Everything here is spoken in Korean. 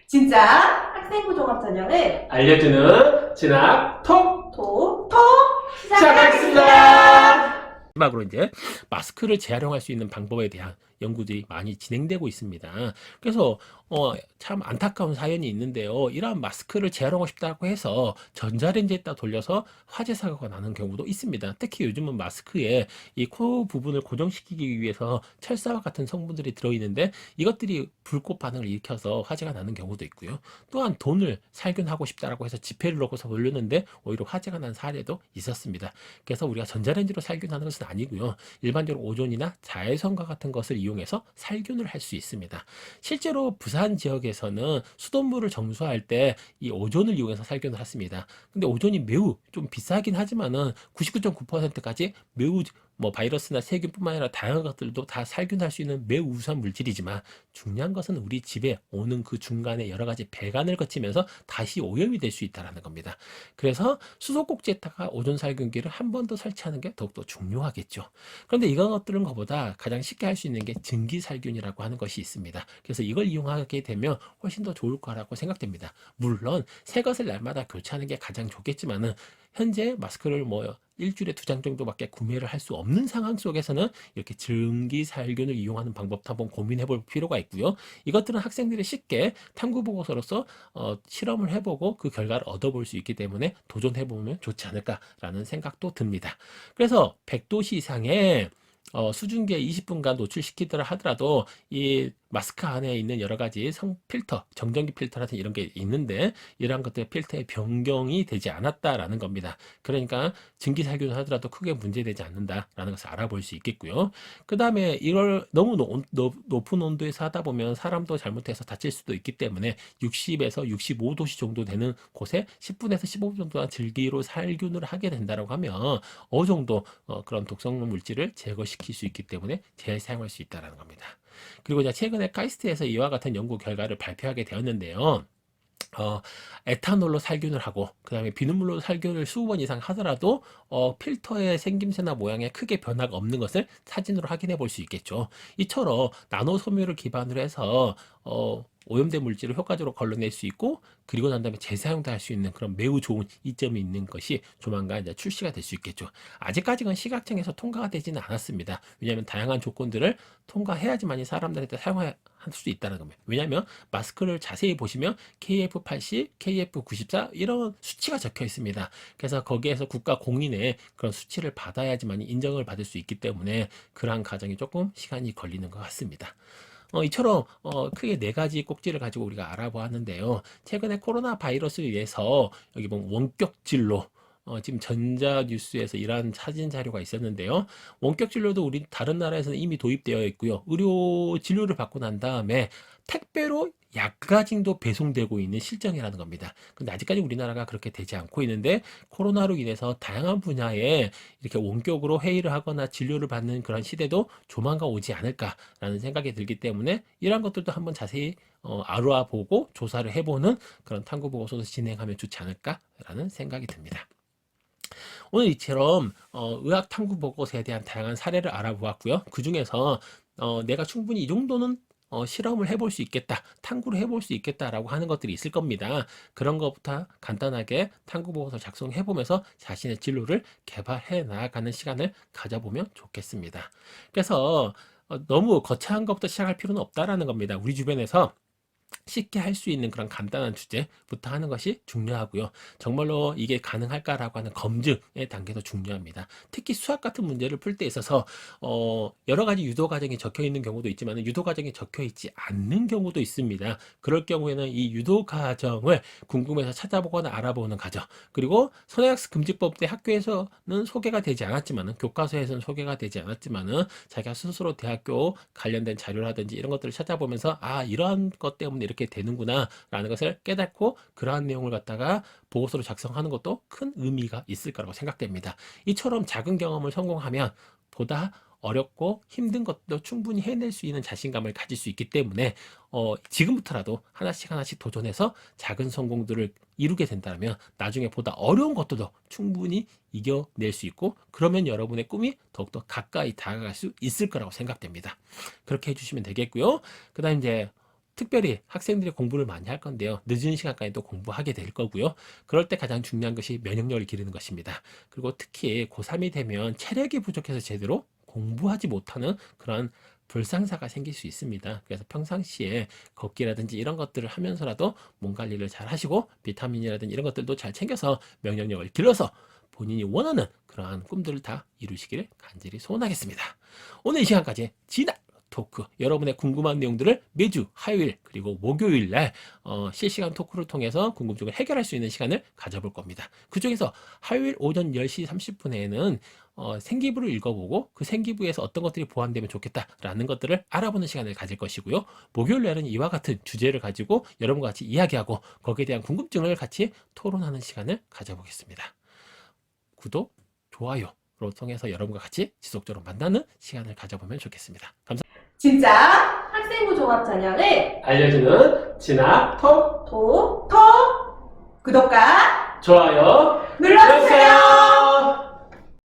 진짜 학생부 종합 전형을 알려주는 진학 톡 톡 시작하겠습니다. 시작하겠습니다. 마지막으로 이제 마스크를 재활용할 수 있는 방법에 대한 연구들이 많이 진행되고 있습니다. 그래서 참 안타까운 사연이 있는데요. 이러한 마스크를 재활용하고 싶다고 해서 전자레인지에다 돌려서 화재 사고가 나는 경우도 있습니다. 특히 요즘은 마스크에 이 코 부분을 고정시키기 위해서 철사와 같은 성분들이 들어있는데 이것들이 불꽃 반응을 일으켜서 화재가 나는 경우도 있고요. 또한 돈을 살균하고 싶다라고 해서 지폐를 넣고서 돌렸는데 오히려 화재가 난 사례도 있었습니다. 그래서 우리가 전자레인지로 살균하는 것은 아니고요. 일반적으로 오존이나 자외선과 같은 것을 이용해서 살균을 할 수 있습니다. 실제로 부산 지역에서는 수돗물을 정수할 때 이 오존을 이용해서 살균을 했습니다. 근데 오존이 매우 좀 비싸긴 하지만은 99.9%까지 매우 바이러스나 세균뿐만 아니라 다양한 것들도 다 살균할 수 있는 매우 우수한 물질이지만 중요한 것은 우리 집에 오는 그 중간에 여러 가지 배관을 거치면서 다시 오염이 될 수 있다는 겁니다. 그래서 수도꼭지에다가 오존 살균기를 한 번 더 설치하는 게 더욱더 중요하겠죠. 그런데 이런 것들은 것보다 가장 쉽게 할 수 있는 게 증기살균이라고 하는 것이 있습니다. 그래서 이걸 이용하게 되면 훨씬 더 좋을 거라고 생각됩니다. 물론 새 것을 날마다 교체하는 게 가장 좋겠지만은 현재 마스크를 일주일에 2장 정도밖에 구매를 할 수 없는 상황 속에서는 이렇게 증기살균을 이용하는 방법도 한번 고민해 볼 필요가 있고요. 이것들은 학생들이 쉽게 탐구 보고서로서 실험을 해보고 그 결과를 얻어볼 수 있기 때문에 도전해 보면 좋지 않을까라는 생각도 듭니다. 그래서 100도씨 이상의 수증기에 20분간 노출시키더라 하더라도 이 마스크 안에 있는 여러 가지 필터, 정전기 필터라든 이런 게 있는데 이러한 것들의 필터의 변경이 되지 않았다라는 겁니다. 그러니까 증기살균을 하더라도 크게 문제되지 않는다라는 것을 알아볼 수 있겠고요. 그 다음에 이걸 너무 높은 온도에서 하다 보면 사람도 잘못해서 다칠 수도 있기 때문에 60에서 65도씨 정도 되는 곳에 10분에서 15분 정도만 증기로 살균을 하게 된다고 하면 어느 정도 그런 독성 물질을 제거시킬 수 있기 때문에 재사용할 수 있다는 겁니다. 그리고 이제 최근에 카이스트에서 이와 같은 연구 결과를 발표하게 되었는데요. 에탄올로 살균을 하고 그 다음에 비눗물로 살균을 20번 이상 하더라도 필터의 생김새나 모양에 크게 변화가 없는 것을 사진으로 확인해 볼 수 있겠죠. 이처럼 나노 섬유를 기반으로 해서 오염된 물질을 효과적으로 걸러낼 수 있고 그리고 난 다음에 재사용도 할 수 있는 그런 매우 좋은 이점이 있는 것이 조만간 이제 출시가 될 수 있겠죠. 아직까지는 시각청에서 통과가 되지는 않았습니다. 왜냐하면 다양한 조건들을 통과해야지만 사람들한테 사용할 수 있다는 겁니다. 왜냐하면 마스크를 자세히 보시면 KF80, KF94 이런 수치가 적혀 있습니다. 그래서 거기에서 국가 공인의 그런 수치를 받아야지만 인정을 받을 수 있기 때문에 그러한 과정이 조금 시간이 걸리는 것 같습니다. 이처럼 크게 4가지 꼭지를 가지고 우리가 알아보았는데요. 최근에 코로나 바이러스에 의해서 여기 보면 원격 진로 지금 전자 뉴스에서 이러한 사진 자료가 있었는데요. 원격 진료도 우리 다른 나라에서는 이미 도입되어 있고요. 의료 진료를 받고 난 다음에 택배로 약가징도 배송되고 있는 실정이라는 겁니다. 근데 아직까지 우리나라가 그렇게 되지 않고 있는데 코로나로 인해서 다양한 분야에 이렇게 원격으로 회의를 하거나 진료를 받는 그런 시대도 조만간 오지 않을까라는 생각이 들기 때문에 이런 것들도 한번 자세히 알아보고 조사를 해보는 그런 탐구 보고서도 진행하면 좋지 않을까라는 생각이 듭니다. 오늘 이처럼 의학 탐구 보고서에 대한 다양한 사례를 알아보았고요. 그 중에서 내가 충분히 이 정도는 실험을 해볼 수 있겠다, 탐구를 해볼 수 있겠다라고 하는 것들이 있을 겁니다. 그런 것부터 간단하게 탐구 보고서 작성해 보면서 자신의 진로를 개발해 나아가는 시간을 가져보면 좋겠습니다. 그래서 너무 거창한 것부터 시작할 필요는 없다라는 겁니다. 우리 주변에서 쉽게 할 수 있는 그런 간단한 주제부터 하는 것이 중요하고요. 정말로 이게 가능할까라고 하는 검증의 단계도 중요합니다. 특히 수학 같은 문제를 풀 때 있어서 여러 가지 유도 과정이 적혀 있는 경우도 있지만 유도 과정이 적혀 있지 않는 경우도 있습니다. 그럴 경우에는 이 유도 과정을 궁금해서 찾아보거나 알아보는 과정, 그리고 선행학습 금지법 때 학교에서는 소개가 되지 않았지만은 교과서에서는 소개가 되지 않았지만은 자기가 스스로 대학교 관련된 자료라든지 이런 것들을 찾아보면서 이러한 것 때문에 이렇게 되는구나 라는 것을 깨닫고 그러한 내용을 갖다가 보고서로 작성하는 것도 큰 의미가 있을 거라고 생각됩니다. 이처럼 작은 경험을 성공하면 보다 어렵고 힘든 것도 충분히 해낼 수 있는 자신감을 가질 수 있기 때문에 지금부터라도 하나씩 하나씩 도전해서 작은 성공들을 이루게 된다면 나중에 보다 어려운 것들도 충분히 이겨낼 수 있고 그러면 여러분의 꿈이 더욱더 가까이 다가갈 수 있을 거라고 생각됩니다. 그렇게 해주시면 되겠고요. 그 다음 이제 특별히 학생들이 공부를 많이 할 건데요. 늦은 시간까지 또 공부하게 될 거고요. 그럴 때 가장 중요한 것이 면역력을 기르는 것입니다. 그리고 특히 고3이 되면 체력이 부족해서 제대로 공부하지 못하는 그런 불상사가 생길 수 있습니다. 그래서 평상시에 걷기라든지 이런 것들을 하면서라도 몸 관리를 잘 하시고 비타민이라든지 이런 것들도 잘 챙겨서 면역력을 길러서 본인이 원하는 그러한 꿈들을 다 이루시기를 간절히 소원하겠습니다. 오늘 이 시간까지 진학 토크, 여러분의 궁금한 내용들을 매주 화요일 그리고 목요일 날 실시간 토크를 통해서 궁금증을 해결할 수 있는 시간을 가져볼 겁니다. 그중에서 화요일 오전 10시 30분에는 생기부를 읽어보고 그 생기부에서 어떤 것들이 보완되면 좋겠다라는 것들을 알아보는 시간을 가질 것이고요. 목요일 날은 이와 같은 주제를 가지고 여러분과 같이 이야기하고 거기에 대한 궁금증을 같이 토론하는 시간을 가져보겠습니다. 구독, 좋아요로 통해서 여러분과 같이 지속적으로 만나는 시간을 가져보면 좋겠습니다. 감사합니다. 진짜 학생부 종합 전형을 알려주는 진학 톡 구독과 좋아요 눌러주세요.